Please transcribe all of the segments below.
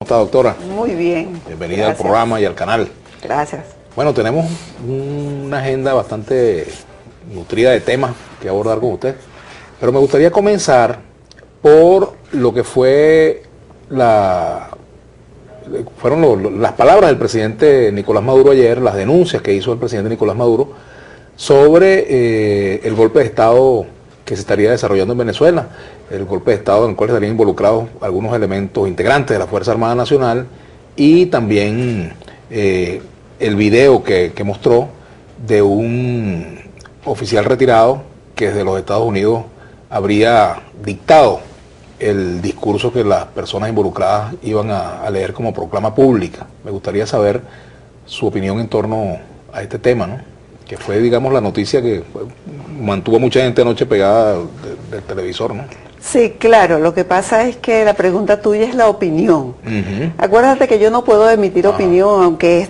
¿Cómo está, doctora? Muy bien. Bienvenida al programa y al canal. Gracias. Bueno, tenemos una agenda bastante nutrida de temas que abordar con usted, pero me gustaría comenzar por lo que fueron las palabras del presidente Nicolás Maduro ayer, las denuncias que hizo el presidente Nicolás Maduro sobre el golpe de Estado que se estaría desarrollando en Venezuela, el golpe de Estado en el cual estarían involucrados algunos elementos integrantes de la Fuerza Armada Nacional, y también el video que mostró de un oficial retirado que desde los Estados Unidos habría dictado el discurso que las personas involucradas iban a leer como proclama pública. Me gustaría saber su opinión en torno a este tema, ¿no? Que fue, digamos, la noticia que mantuvo a mucha gente anoche pegada del televisor, ¿no? Sí, claro, lo que pasa es que la pregunta tuya es la opinión. Acuérdate que yo no puedo emitir opinión, aunque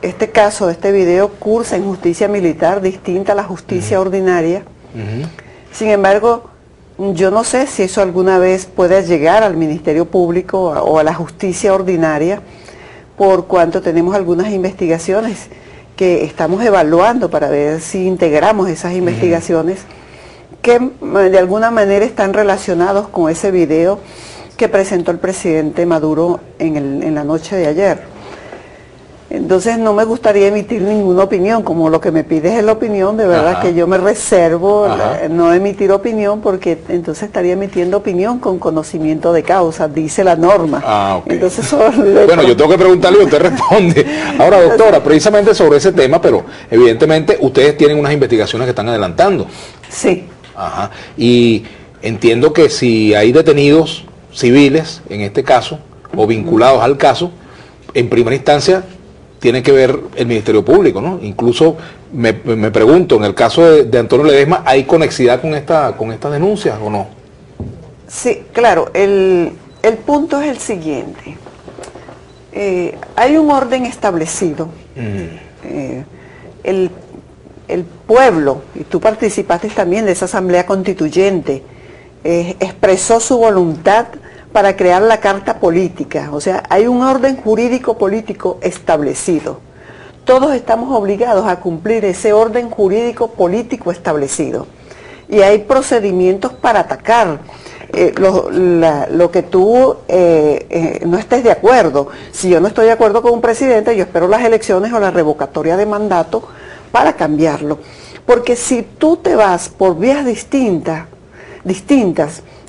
este caso, este video cursa en justicia militar distinta a la justicia ordinaria. Sin embargo, yo no sé si eso alguna vez puede llegar al Ministerio Público o a la justicia ordinaria, por cuanto tenemos algunas investigaciones que estamos evaluando para ver si integramos esas investigaciones que de alguna manera están relacionados con ese video que presentó el presidente Maduro en la noche de ayer. Entonces no me gustaría emitir ninguna opinión, como lo que me pides es la opinión, de verdad que yo me reservo no emitir opinión, porque entonces estaría emitiendo opinión con conocimiento de causa, dice la norma. Entonces, bueno, yo tengo que preguntarle y usted responde. Ahora, doctora, precisamente sobre ese tema, pero evidentemente ustedes tienen unas investigaciones que están adelantando. Sí. Y entiendo que si hay detenidos civiles, en este caso, o vinculados al caso, en primera instancia tiene que ver el Ministerio Público, ¿no? Incluso me pregunto, en el caso de Antonio Ledesma, ¿hay conexidad con estas denuncias o no? Sí, claro, el punto es el siguiente. Hay un orden establecido. El pueblo, y tú participaste también de esa asamblea constituyente, expresó su voluntad para crear la carta política. O sea, hay un orden jurídico político establecido. Todos estamos obligados a cumplir ese orden jurídico político establecido. Y hay procedimientos para atacar lo que tú no estés de acuerdo. Si yo no estoy de acuerdo con un presidente, yo espero las elecciones o la revocatoria de mandato para cambiarlo. Porque si tú te vas por vías distintas,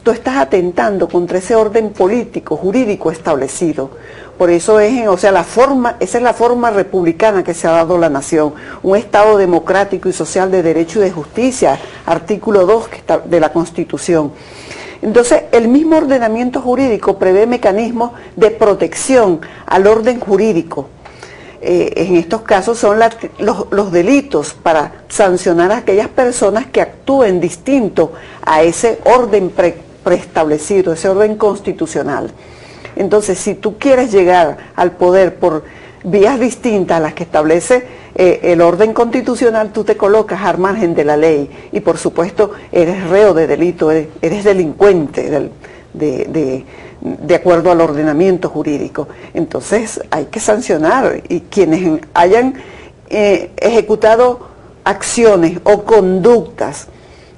tú estás atentando contra ese orden político, jurídico establecido. Por eso esa es la forma republicana que se ha dado la nación, un Estado democrático y social de derecho y de justicia, artículo 2 de la Constitución. Entonces, el mismo ordenamiento jurídico prevé mecanismos de protección al orden jurídico. En estos casos son los delitos para sancionar a aquellas personas que actúen distinto a ese orden preestablecido, ese orden constitucional. Entonces, si tú quieres llegar al poder por vías distintas a las que establece el orden constitucional, tú te colocas al margen de la ley y por supuesto eres reo de delito, eres delincuente de acuerdo al ordenamiento jurídico. Entonces hay que sancionar, y quienes hayan ejecutado acciones o conductas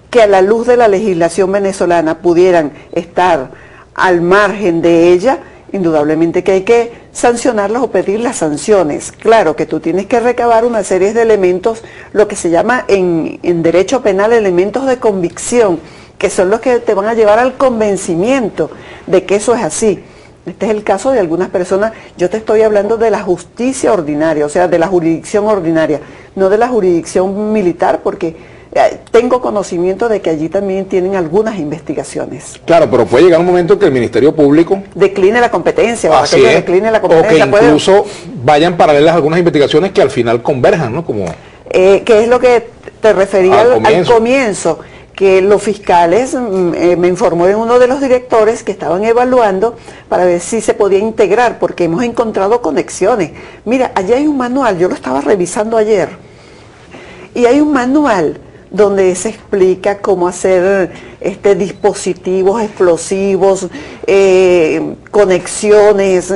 que a la luz de la legislación venezolana pudieran estar al margen de ella, indudablemente que hay que sancionarlas o pedir las sanciones. Claro que tú tienes que recabar una serie de elementos, lo que se llama en derecho penal elementos de convicción, que son los que te van a llevar al convencimiento de que eso es así. Este es el caso de algunas personas. Yo te estoy hablando de la justicia ordinaria, o sea, de la jurisdicción ordinaria, no de la jurisdicción militar, porque tengo conocimiento de que allí también tienen algunas investigaciones. Claro, pero puede llegar un momento en que el Ministerio Público decline la competencia, o que incluso vayan paralelas algunas investigaciones que al final converjan, ¿no? Que es lo que te refería al comienzo, que los fiscales, me informó en uno de los directores que estaban evaluando para ver si se podía integrar, porque hemos encontrado conexiones. Mira, allí hay un manual, yo lo estaba revisando ayer, y hay un manual donde se explica cómo hacer dispositivos explosivos, conexiones,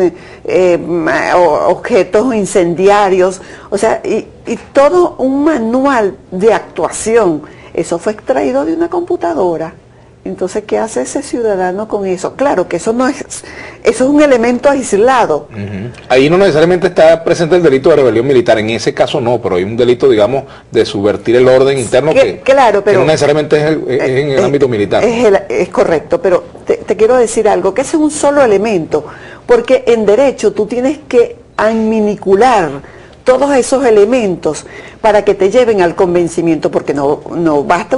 objetos incendiarios, o sea, y todo un manual de actuación. Eso fue extraído de una computadora. Entonces, ¿qué hace ese ciudadano con eso? Claro que eso es un elemento aislado. Ahí no necesariamente está presente el delito de rebelión militar, en ese caso no, pero hay un delito, digamos, de subvertir el orden interno claro, pero, que no necesariamente es en el ámbito militar. Es correcto, pero te quiero decir algo, que ese es un solo elemento, porque en derecho tú tienes que adminicular todos esos elementos para que te lleven al convencimiento, porque no basta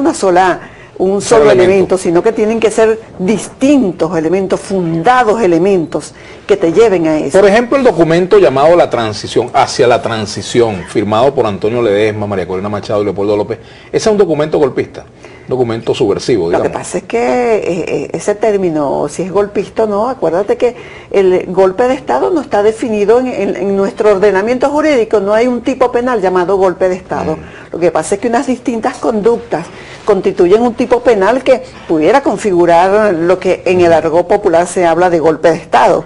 un solo elemento, sino que tienen que ser distintos elementos, fundados elementos que te lleven a eso. Por ejemplo, el documento llamado La Transición, hacia la transición, firmado por Antonio Ledesma, María Corina Machado y Leopoldo López, ese es un documento golpista, un documento subversivo, digamos. Lo que pasa es que ese término, si es golpista o no, acuérdate que el golpe de Estado no está definido en nuestro ordenamiento jurídico, no hay un tipo penal llamado golpe de Estado. Lo que pasa es que unas distintas conductas constituyen un tipo penal que pudiera configurar lo que en el argot popular se habla de golpe de Estado.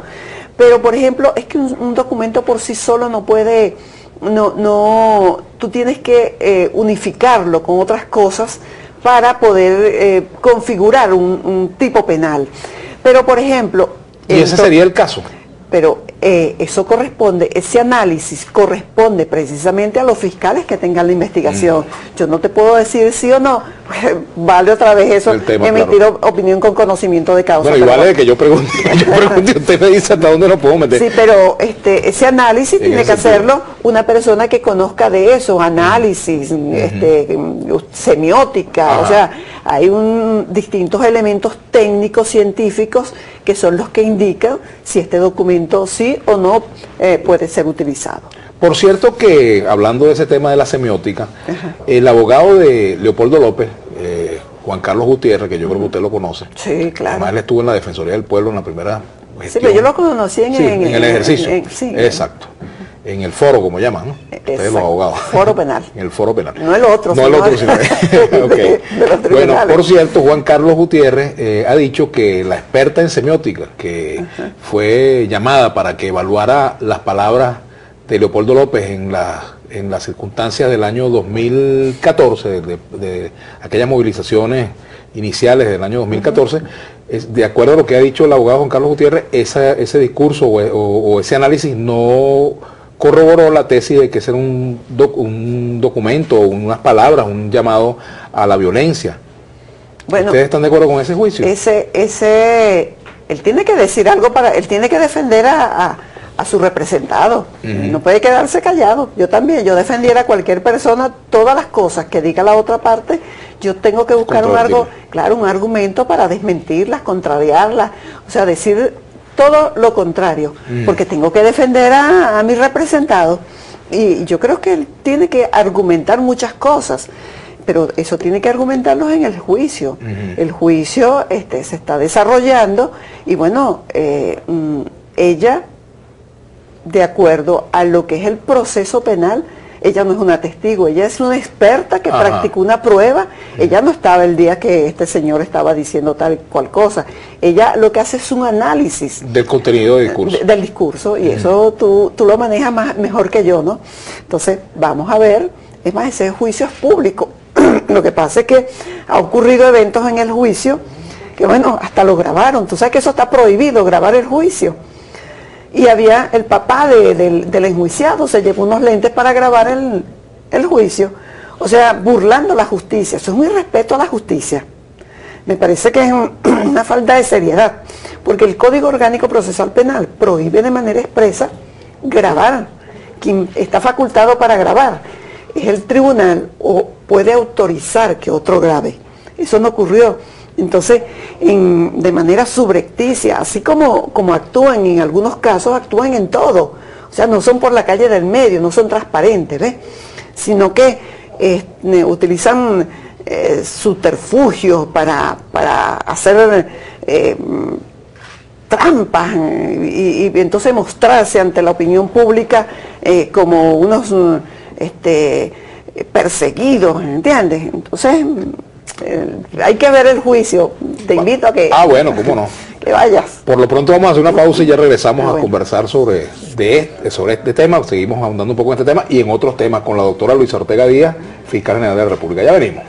Pero, por ejemplo, es que un documento por sí solo no puede, tú tienes que unificarlo con otras cosas para poder configurar un tipo penal. Pero, por ejemplo... ¿Y ese sería el caso? Pero eso corresponde, ese análisis corresponde precisamente a los fiscales que tengan la investigación. Yo no te puedo decir sí o no, pues, vale otra vez eso, emitir opinión con conocimiento de causa. Bueno, y vale que yo pregunte y usted me dice hasta dónde lo puedo meter. Sí, pero ese análisis tiene que hacerlo una persona que conozca de eso, análisis, semiótica, o sea, hay distintos elementos técnicos, científicos, que son los que indican si este documento sí o no puede ser utilizado. Por cierto que, hablando de ese tema de la semiótica, el abogado de Leopoldo López, Juan Carlos Gutiérrez, que yo creo que usted lo conoce. Sí, claro. Además, él estuvo en la Defensoría del Pueblo en la primera gestión. Sí, pero yo lo conocí en el ejercicio. Sí, exacto. En el foro, como llaman, ¿no? Ustedes los abogados. Foro penal. En el foro penal. No el otro. No el otro, sino okay. Bueno, por cierto, Juan Carlos Gutiérrez ha dicho que la experta en semiótica, que fue llamada para que evaluara las palabras de Leopoldo López en las circunstancias del año 2014, de aquellas movilizaciones iniciales del año 2014, de acuerdo a lo que ha dicho el abogado Juan Carlos Gutiérrez, ese discurso o ese análisis no corroboró la tesis de que ese era un documento, unas palabras, un llamado a la violencia. Bueno, ¿ustedes están de acuerdo con ese juicio? Él tiene que decir algo él tiene que defender a su representado, no puede quedarse callado. Yo también, yo defendiera a cualquier persona, todas las cosas que diga la otra parte, yo tengo que buscar un argumento para desmentirlas, contrariarlas, o sea, decir todo lo contrario, porque tengo que defender a mi representado, y yo creo que él tiene que argumentar muchas cosas, pero eso tiene que argumentarlos en el juicio. El juicio se está desarrollando, y bueno, ella, de acuerdo a lo que es el proceso penal, ella no es una testigo, ella es una experta que practicó una prueba. Ella no estaba el día que este señor estaba diciendo tal cual cosa. Ella lo que hace es un análisis del contenido del discurso. Del discurso, y eso tú lo manejas mejor que yo, ¿no? Entonces, vamos a ver, es más, ese juicio es público. Lo que pasa es que ha ocurrido eventos en el juicio que, bueno, hasta lo grabaron. Tú sabes que eso está prohibido, grabar el juicio. Y había el papá del enjuiciado, se llevó unos lentes para grabar el juicio. O sea, burlando la justicia. Eso es un irrespeto a la justicia. Me parece que es una falta de seriedad, porque el Código Orgánico Procesal Penal prohíbe de manera expresa grabar. Quien está facultado para grabar es el tribunal, o puede autorizar que otro grabe. Eso no ocurrió. Entonces, de manera subrepticia, así como actúan en algunos casos, actúan en todo. O sea, no son por la calle del medio, no son transparentes, ¿ves? Sino que utilizan subterfugios para hacer trampas y entonces mostrarse ante la opinión pública como unos perseguidos, ¿entiendes? Entonces, hay que ver el juicio. Te invito a que... Bueno, cómo no. Que vayas. Por lo pronto vamos a hacer una pausa y ya regresamos a conversar sobre este tema. Seguimos ahondando un poco en este tema y en otros temas con la doctora Luisa Ortega Díaz, fiscal general de la República. Ya venimos.